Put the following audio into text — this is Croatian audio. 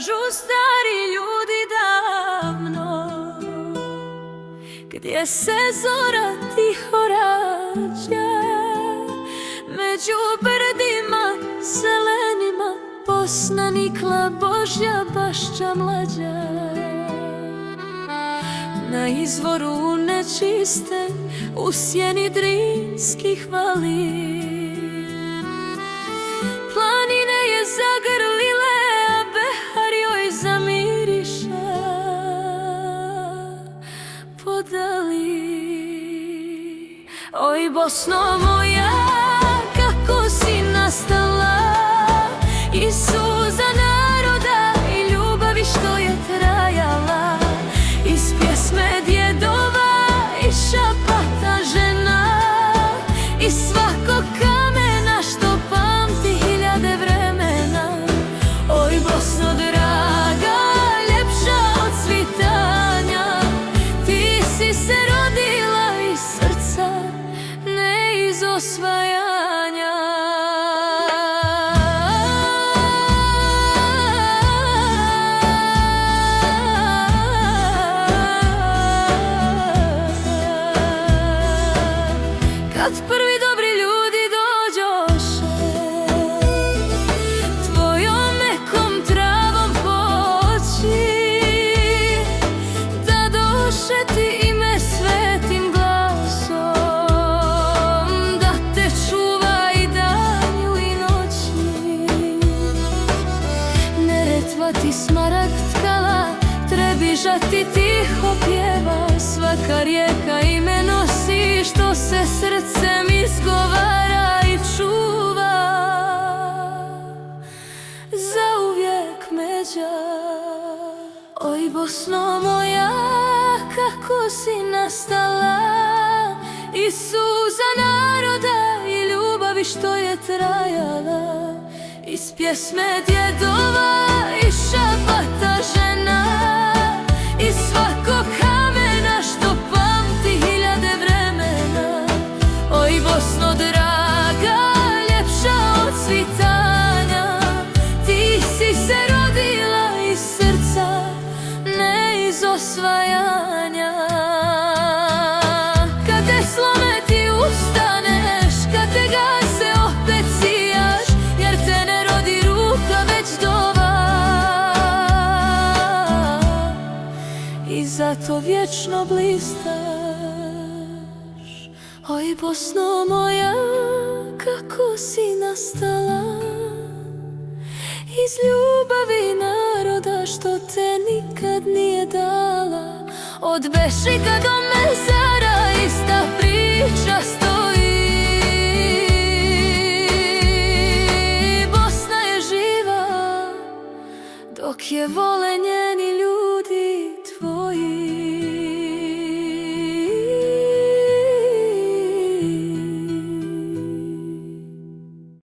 kažu stari ljudi davno, gdje se zora tiho rađa, među brdima zelenima Bosna nikla Božja bašća mlađa. Na izvoru nečiste u sjeni drinskih vali, planine je zagrlile, a behar joj zamiriša podali. Oj Bosno moja, kako si nastala, iz suza naroda i ljubavi što je trajala, iz pjesme djedova i šapata žena, iz svakog kamena što pamti hiljade vremena. Oj Bosno draga, ljepša od svitanja, ti si se rodila iz srca, ne iz osvajanja. Kad prvi dobri ljudi dođoše, tvojom mekom travom poći, da doše ti ime svetim glasom, da te čuva i danju i noći. Neretva ti smaragd tkala, Trebiža ti tiho pjeva, svaka rijeka ime nosi što se srcem izgovara i čuva zauvijek međa. Oj Bosno moja, kako si nastala, iz suza naroda i ljubavi što je trajala, iz pjesme djedova i šapata žena, iz svakog kamena što pamti hiljade vremena. Oj Bosno draga, ljepša od svitanja, ti si se rodila iz srca, ne iz osvajanja. Kad te slome ti ustaneš, kad te gase opet sijaš, jer te ne rodi ruka već dova, i zato vječno blistaš. Oj Bosno moja, kako si nastala, iz ljubavi naroda što te nikad nije dala. Od Bešika do Mezara ista priča stoji.